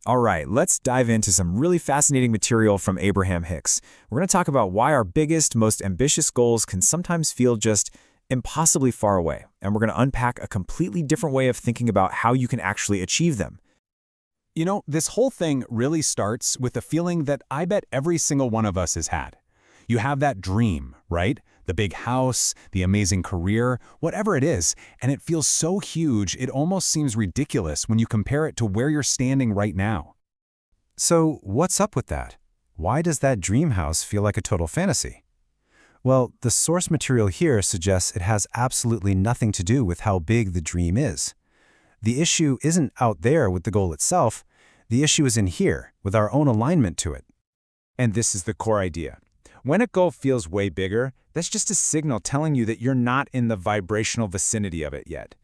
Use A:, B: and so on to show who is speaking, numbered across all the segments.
A: All right, let's dive into some really fascinating material from Abraham Hicks. We're going to talk about why our biggest, most ambitious goals can sometimes feel just impossibly far away. And we're going to unpack a completely different way of thinking about how you can actually achieve them.
B: You know, this whole thing really starts with a feeling that I bet every single one of us has had. You have that dream, right? The big house, the amazing career, whatever it is, and it feels so huge it almost seems ridiculous when you compare it to where you're standing right now.
C: So what's up with that? Why does that dream house feel like a total fantasy? Well, the source material here suggests it has absolutely nothing to do with how big the dream is. The issue isn't out there with the goal itself. The issue is in here, with our own alignment to it.
A: And this is the core idea. When a goal feels way bigger, that's just a signal telling you that you're not in the vibrational vicinity of it yet.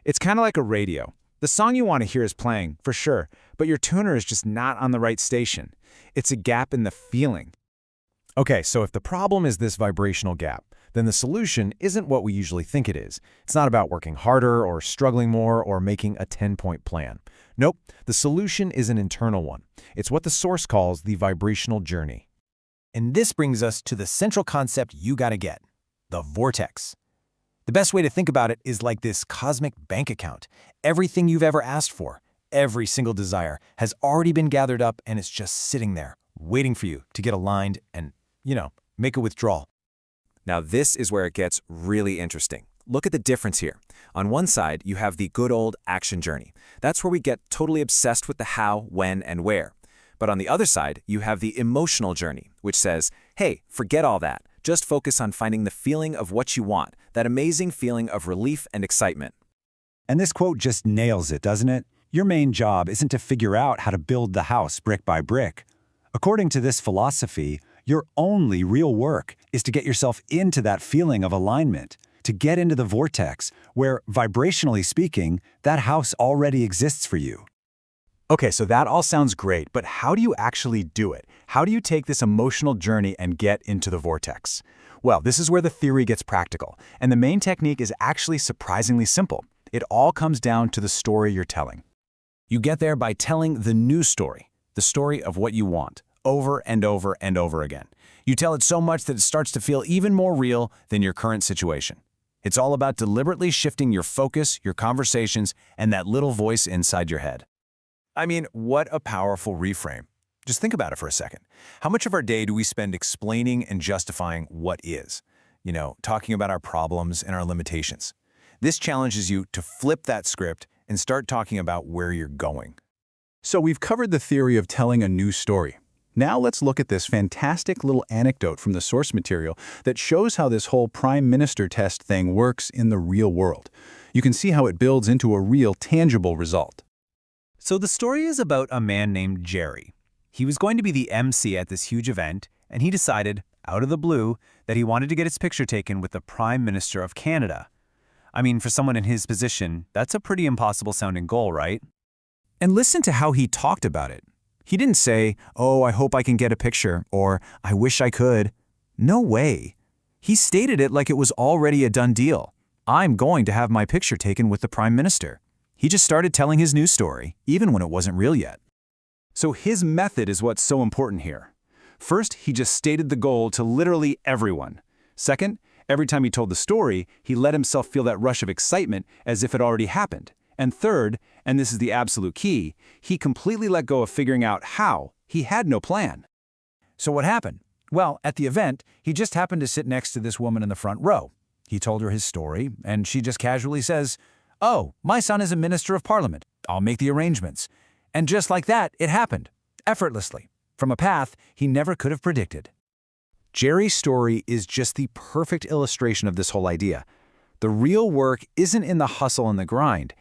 A: It's kind of like a radio. The song you want to hear is playing, for sure, but your tuner is just not on the right station. It's a gap in the feeling.
C: Okay, so if the problem is this vibrational gap, then the solution isn't what we usually think it is. It's not about working harder or struggling more or making a 10-point plan. Nope, the solution is an internal one. It's what the source calls the vibrational journey.
D: And this brings us to the central concept you gotta get, the vortex. The best way to think about it is like this cosmic bank account. Everything you've ever asked for, every single desire, has already been gathered up and it's just sitting there, waiting for you to get aligned and, make a withdrawal.
A: Now this is where it gets really interesting. Look at the difference here. On one side, you have the good old action journey. That's where we get totally obsessed with the how, when, and where. But on the other side, you have the emotional journey, which says, hey, forget all that. Just focus on finding the feeling of what you want, that amazing feeling of relief and excitement.
C: And this quote just nails it, doesn't it? Your main job isn't to figure out how to build the house brick by brick. According to this philosophy, your only real work is to get yourself into that feeling of alignment, to get into the vortex, where, vibrationally speaking, that house already exists for you.
B: Okay, so that all sounds great, but how do you actually do it? How do you take this emotional journey and get into the vortex? Well, this is where the theory gets practical, and the main technique is actually surprisingly simple. It all comes down to the story you're telling. You get there by telling the new story, the story of what you want, over and over and over again. You tell it so much that it starts to feel even more real than your current situation. It's all about deliberately shifting your focus, your conversations, and that little voice inside your head. I mean, what a powerful reframe. Just think about it for a second. How much of our day do we spend explaining and justifying what is? Talking about our problems and our limitations. This challenges you to flip that script and start talking about where you're going. So we've covered the theory of telling a new story. Now let's look at this fantastic little anecdote from the source material that shows how this whole prime minister test thing works in the real world. You can see how it builds into a real, tangible result.
D: So the story is about a man named Jerry. He was going to be the MC at this huge event, and he decided, out of the blue, that he wanted to get his picture taken with the Prime Minister of Canada. I mean, for someone in his position, that's a pretty impossible-sounding goal, right?
A: And listen to how he talked about it. He didn't say, oh, I hope I can get a picture, or I wish I could. No way. He stated it like it was already a done deal. I'm going to have my picture taken with the Prime Minister. He just started telling his news story, even when it wasn't real yet. So his method is what's so important here. First, he just stated the goal to literally everyone. Second, every time he told the story, he let himself feel that rush of excitement as if it already happened. And third, and this is the absolute key, he completely let go of figuring out how. He had no plan.
D: So what happened? Well, at the event, he just happened to sit next to this woman in the front row. He told her his story, and she just casually says, "Oh, my son is a minister of parliament. I'll make the arrangements." And just like that, it happened, effortlessly, from a path he never could have predicted.
A: Jerry's story is just the perfect illustration of this whole idea. The real work isn't in the hustle and the grind.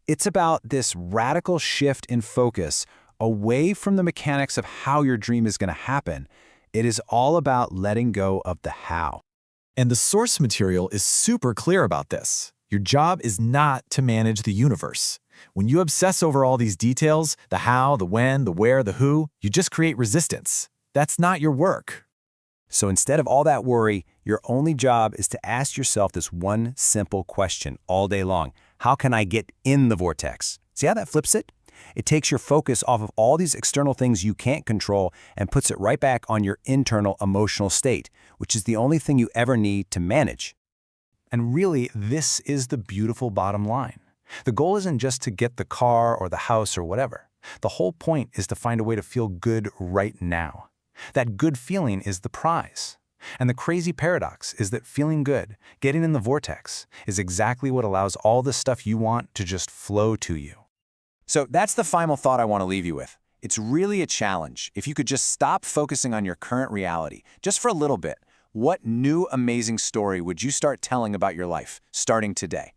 A: It's about this radical shift in focus away from the mechanics of how your dream is going to happen. It is all about letting go of the how.
E: And the source material is super clear about this. Your job is not to manage the universe. When you obsess over all these details, the how, the when, the where, the who, you just create resistance. That's not your work.
D: So instead of all that worry, your only job is to ask yourself this one simple question all day long. How can I get in the vortex? See how that flips it?
B: It takes your focus off of all these external things you can't control and puts it right back on your internal emotional state, which is the only thing you ever need to manage.
D: And really, this is the beautiful bottom line. The goal isn't just to get the car or the house or whatever. The whole point is to find a way to feel good right now. That good feeling is the prize. And the crazy paradox is that feeling good, getting in the vortex, is exactly what allows all the stuff you want to just flow to you.
B: So that's the final thought I want to leave you with. It's really a challenge. If you could just stop focusing on your current reality, just for a little bit, what new amazing story would you start telling about your life, starting today?